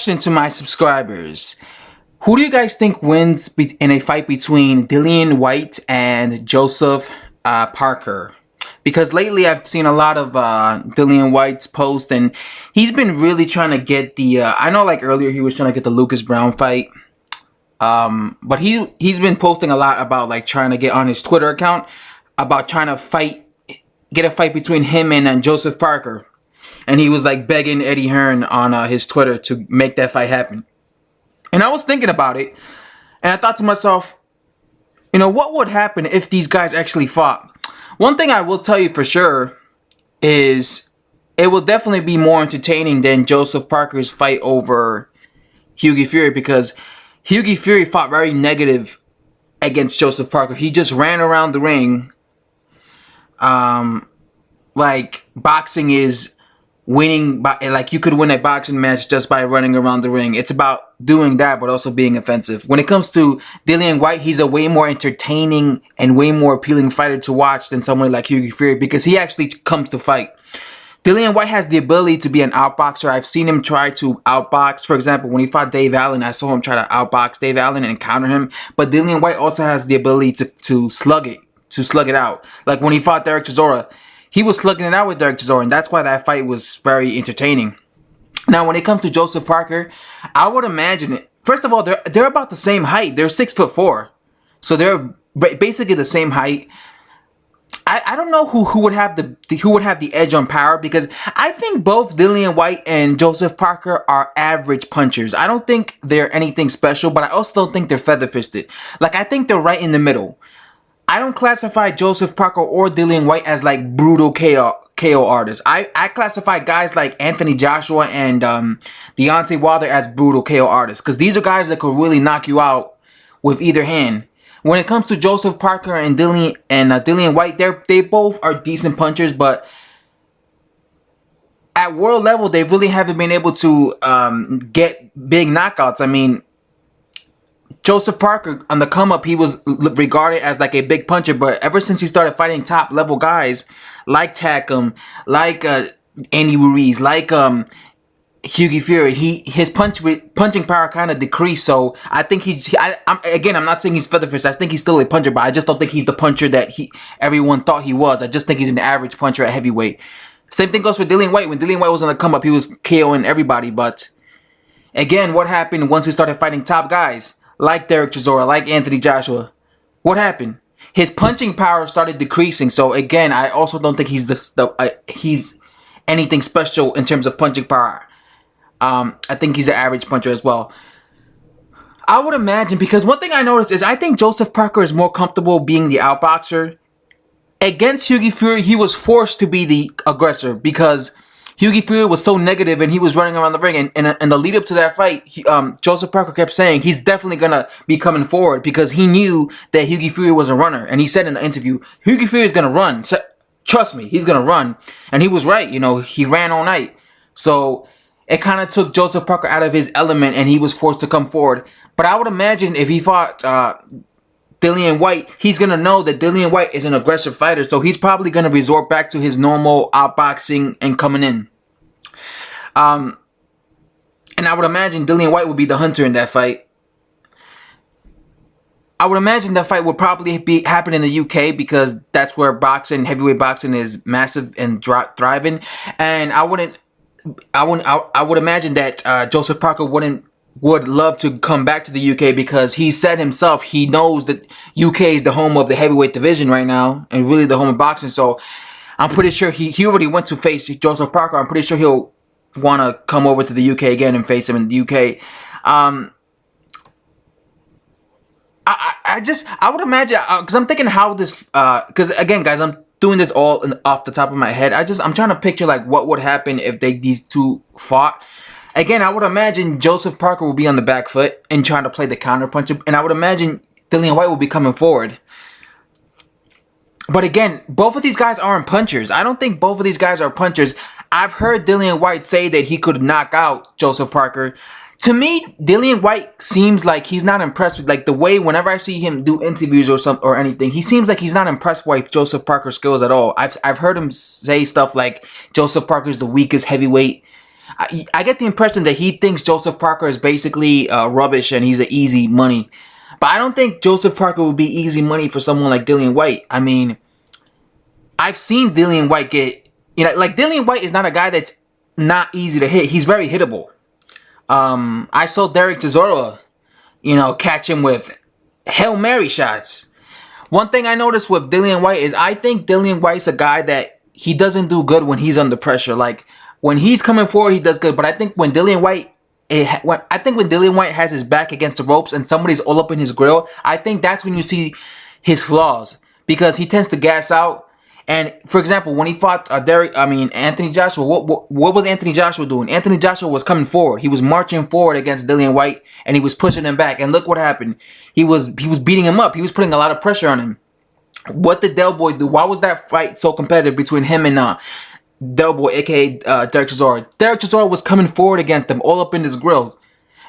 Question to my subscribers. Who do you guys think wins in a fight between Dillian Whyte and Joseph Parker? Because lately I've seen a lot of Dillian Whyte's posts, and he's been really trying to get the... I know like earlier he was trying to get the Lucas Brown fight. But he's been posting a lot about like trying to get on his Twitter account about trying to get a fight between him and Joseph Parker. And he was like begging Eddie Hearn on his Twitter to make that fight happen. And I was thinking about it, and I thought to myself, you know, what would happen if these guys actually fought? One thing I will tell you for sure is it will definitely be more entertaining than Joseph Parker's fight over Hughie Fury, because Hughie Fury fought very negative against Joseph Parker. He just ran around the ring. Like boxing is winning, like you could win a boxing match just by running around the ring. It's about doing that, but also being offensive. When it comes to Dillian Whyte, he's a way more entertaining and way more appealing fighter to watch than someone like Hughie Fury, because he actually comes to fight. Dillian Whyte has the ability to be an outboxer. I've seen him try to outbox. For example, when he fought Dave Allen, I saw him try to outbox Dave Allen and counter him. But Dillian Whyte also has the ability to slug it out. Like when he fought Derek Chisora, he was slugging it out with Derek Chisora, and that's why that fight was very entertaining. Now, when it comes to Joseph Parker, I would imagine it. First of all, they're about the same height. They're 6'4", so they're basically the same height. I don't know who would have the edge on power, because I think both Dillian Whyte and Joseph Parker are average punchers. I don't think they're anything special, but I also don't think they're feather-fisted. Like, I think they're right in the middle. I don't classify Joseph Parker or Dillian Whyte as like brutal KO artists. I classify guys like Anthony Joshua and Deontay Wilder as brutal KO artists, because these are guys that could really knock you out with either hand. When it comes to Joseph Parker and Dillian Whyte, they both are decent punchers, but at world level, they really haven't been able to get big knockouts. I mean, Joseph Parker, on the come up, he was regarded as like a big puncher, but ever since he started fighting top level guys like Takum, like Andy Ruiz, like Hughie Fury, his punching power kind of decreased. So I think I'm not saying he's featherfisted. I think he's still a puncher, but I just don't think he's the puncher that everyone thought he was. I just think he's an average puncher at heavyweight. Same thing goes for Dillian Whyte. When Dillian Whyte was on the come up, he was KOing everybody. But again, what happened once he started fighting top guys like Derek Chisora, like Anthony Joshua? What happened? His punching power started decreasing. So again, I also don't think he's anything special in terms of punching power. I think he's an average puncher as well. I would imagine, because one thing I noticed is I think Joseph Parker is more comfortable being the outboxer. Against Hughie Fury, he was forced to be the aggressor, because Hughie Fury was so negative and he was running around the ring. And the lead up to that fight, Joseph Parker kept saying he's definitely going to be coming forward, because he knew that Hughie Fury was a runner. And he said in the interview, Hughie Fury is going to run. So, trust me, he's going to run. And he was right. You know, he ran all night. So it kind of took Joseph Parker out of his element, and he was forced to come forward. But I would imagine if he fought Dillian Whyte, he's going to know that Dillian Whyte is an aggressive fighter, so he's probably going to resort back to his normal outboxing and coming in. And I would imagine Dillian Whyte would be the hunter in that fight. I would imagine that fight would probably happen in the UK, because that's where heavyweight boxing is massive and thriving. And I would imagine that Joseph Parker would love to come back to the UK, because he said himself he knows that UK is the home of the heavyweight division right now, and really the home of boxing. So I'm pretty sure he already went to face Joseph Parker. I'm pretty sure he'll want to come over to the UK again and face him in the UK. I would imagine, because I'm thinking how this, because again, guys, I'm doing this all off the top of my head. I'm trying to picture like what would happen if these two fought. Again, I would imagine Joseph Parker will be on the back foot and trying to play the counter punch, and I would imagine Dillian Whyte will be coming forward. But again, both of these guys aren't punchers. I don't think both of these guys are punchers. I've heard Dillian Whyte say that he could knock out Joseph Parker. To me, Dillian Whyte seems like he's not impressed with, like, the way whenever I see him do interviews or anything, he seems like he's not impressed with Joseph Parker's skills at all. I've heard him say stuff like Joseph Parker's the weakest heavyweight I get the impression that he thinks Joseph Parker is basically rubbish and he's an easy money. But I don't think Joseph Parker would be easy money for someone like Dillian Whyte. I mean, I've seen Dillian Whyte get, like Dillian Whyte is not a guy that's not easy to hit. He's very hittable. I saw Derek Chisora, catch him with Hail Mary shots. One thing I noticed with Dillian Whyte is I think Dillian Whyte's a guy that he doesn't do good when he's under pressure. Like when he's coming forward, he does good. But I think when Dillian Whyte has his back against the ropes and somebody's all up in his grill, I think that's when you see his flaws because he tends to gas out. And for example, when he fought Anthony Joshua, what was Anthony Joshua doing? Anthony Joshua was coming forward. He was marching forward against Dillian Whyte, and he was pushing him back. And look what happened. He was beating him up. He was putting a lot of pressure on him. What did Del Boy do? Why was that fight so competitive between him and Del Boy, aka Derek Chisora? Derek Chisora was coming forward against him, all up in his grill.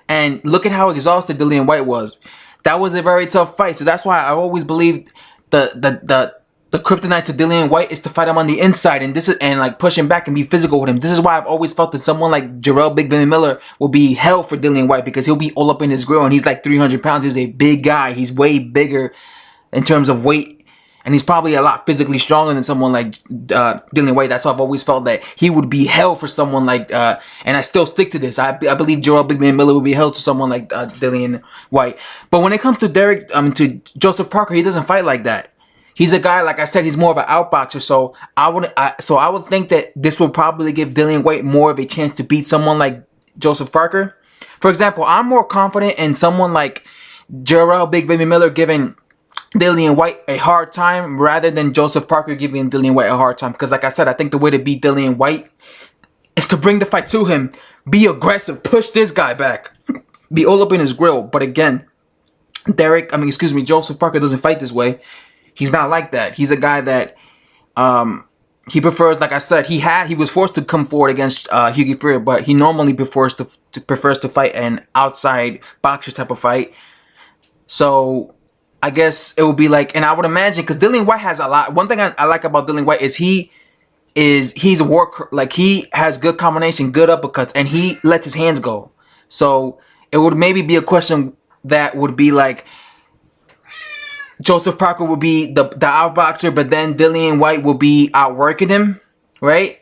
And look at how exhausted Dillian Whyte was. That was a very tough fight. So that's why I always believed the kryptonite to Dillian Whyte is to fight him on the inside and like push him back and be physical with him. This is why I've always felt that someone like Jarrell Big Benny Miller will be hell for Dillian Whyte because he'll be all up in his grill and he's like 300 pounds. He's a big guy. He's way bigger in terms of weight and he's probably a lot physically stronger than someone like Dillian Whyte. That's why I've always felt that he would be hell for someone like, and I still stick to this. I believe Jarrell Big Benny Miller would be hell to someone like Dillian Whyte. But when it comes to to Joseph Parker, he doesn't fight like that. He's a guy, like I said, he's more of an outboxer. So I would think that this would probably give Dillian Whyte more of a chance to beat someone like Joseph Parker. For example, I'm more confident in someone like Jarrell Big Baby Miller giving Dillian Whyte a hard time rather than Joseph Parker giving Dillian Whyte a hard time. Because like I said, I think the way to beat Dillian Whyte is to bring the fight to him. Be aggressive. Push this guy back. Be all up in his grill. But again, Joseph Parker doesn't fight this way. He's not like that. He's a guy that he prefers, like I said, he was forced to come forward against Hughie Fury, but he normally prefers to fight an outside boxer type of fight. So I guess it would be like, and I would imagine because Dillian Whyte has a lot. One thing I like about Dillian Whyte is he's a worker. Like he has good combination, good uppercuts, and he lets his hands go. So it would maybe be a question that would be like, Joseph Parker will be the outboxer, but then Dillian Whyte will be outworking him, right?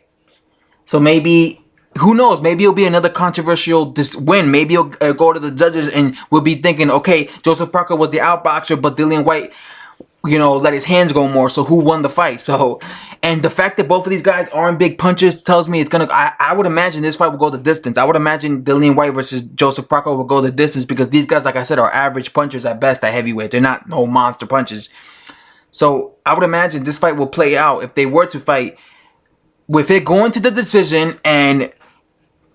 So maybe, who knows? Maybe it'll be another controversial win. Maybe he'll go to the judges and we'll be thinking, okay, Joseph Parker was the outboxer, but Dillian Whyte, let his hands go more. So who won the fight? So, and the fact that both of these guys aren't big punchers tells me it's gonna. I would imagine this fight will go the distance. I would imagine Dillian Whyte versus Joseph Parker will go the distance because these guys, like I said, are average punchers at best at heavyweight. They're not no monster punches. So I would imagine this fight will play out if they were to fight with it going to the decision and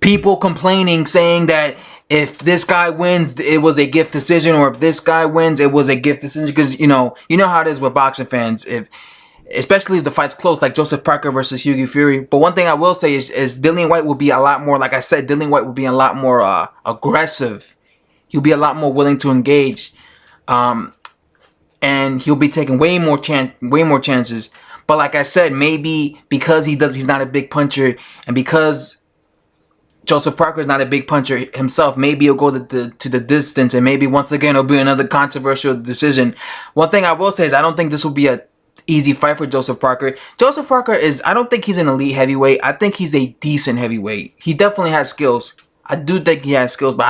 people complaining, saying that if this guy wins, it was a gift decision, or if this guy wins, it was a gift decision. Because you know how it is with boxing fans, especially if the fight's close, like Joseph Parker versus Hughie Fury. But one thing I will say is Dillian Whyte will be a lot more, like I said, Dillian Whyte will be a lot more aggressive. He'll be a lot more willing to engage, and he'll be taking way more chances. But like I said, maybe because he's not a big puncher, and because Joseph Parker is not a big puncher himself, maybe he'll go to the distance, and maybe once again it'll be another controversial decision. One thing I will say is I don't think this will be a easy fight for Joseph Parker. Joseph Parker I don't think he's an elite heavyweight. I think he's a decent heavyweight. He definitely has skills. I do think he has skills, but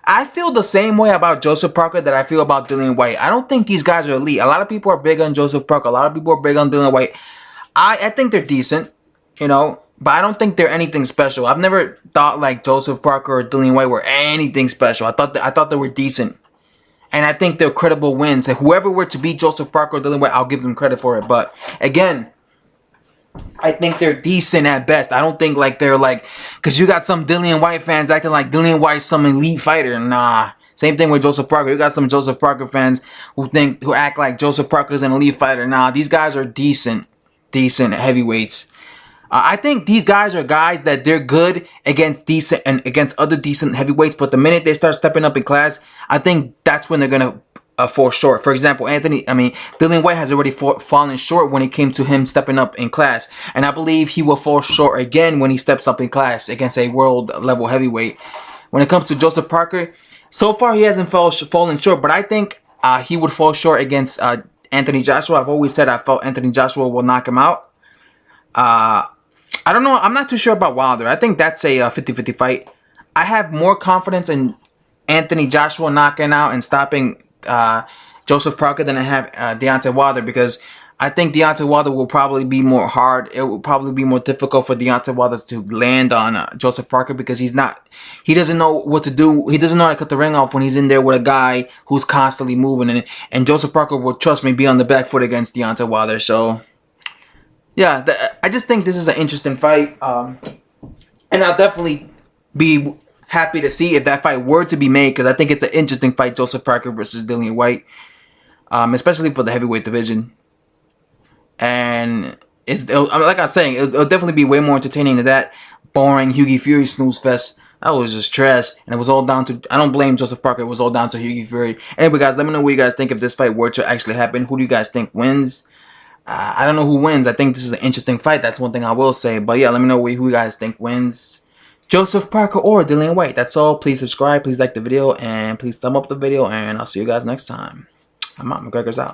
I feel the same way about Joseph Parker that I feel about Dillian Whyte. I don't think these guys are elite. A lot of people are big on Joseph Parker. A lot of people are big on Dillian Whyte. I think they're decent, but I don't think they're anything special. I've never thought like Joseph Parker or Dillian Whyte were anything special. I thought they were decent. And I think they're credible wins. And whoever were to beat Joseph Parker or Dillian Whyte, I'll give them credit for it. But again, I think they're decent at best. I don't think like they're like, because you got some Dillian Whyte fans acting like Dillian Whyte's some elite fighter. Nah. Same thing with Joseph Parker. You got some Joseph Parker fans who act like Joseph Parker's an elite fighter. Nah, these guys are decent heavyweights. I think these guys are guys that they're good against against other decent heavyweights, but the minute they start stepping up in class, I think that's when they're gonna fall short. For example, Dillian Whyte has already fallen short when it came to him stepping up in class, and I believe he will fall short again when he steps up in class against a world level heavyweight. When it comes to Joseph Parker, so far he hasn't fallen short, but I think he would fall short against Anthony Joshua. I've always said I felt Anthony Joshua will knock him out. I don't know. I'm not too sure about Wilder. I think that's a 50-50 fight. I have more confidence in Anthony Joshua knocking out and stopping Joseph Parker than I have Deontay Wilder, because I think Deontay Wilder will probably be more hard. It will probably be more difficult for Deontay Wilder to land on Joseph Parker, because he doesn't know what to do. He doesn't know how to cut the ring off when he's in there with a guy who's constantly moving. And Joseph Parker will, trust me, be on the back foot against Deontay Wilder. So, yeah, I just think this is an interesting fight. And I'll definitely be happy to see if that fight were to be made, because I think it's an interesting fight, Joseph Parker versus Dillian Whyte, especially for the heavyweight division. And like I was saying, it'll definitely be way more entertaining than that boring Hughie Fury snooze fest. That was just trash, and it was all down to, I don't blame Joseph Parker, it was all down to Hughie Fury. Anyway, guys, let me know what you guys think if this fight were to actually happen. Who do you guys think wins? I don't know who wins. I think this is an interesting fight. That's one thing I will say. But yeah, let me know who you guys think wins, Joseph Parker or Dillian Whyte. That's all. Please subscribe, please like the video, and please thumb up the video, and I'll see you guys next time. I'm out. McGregor's out.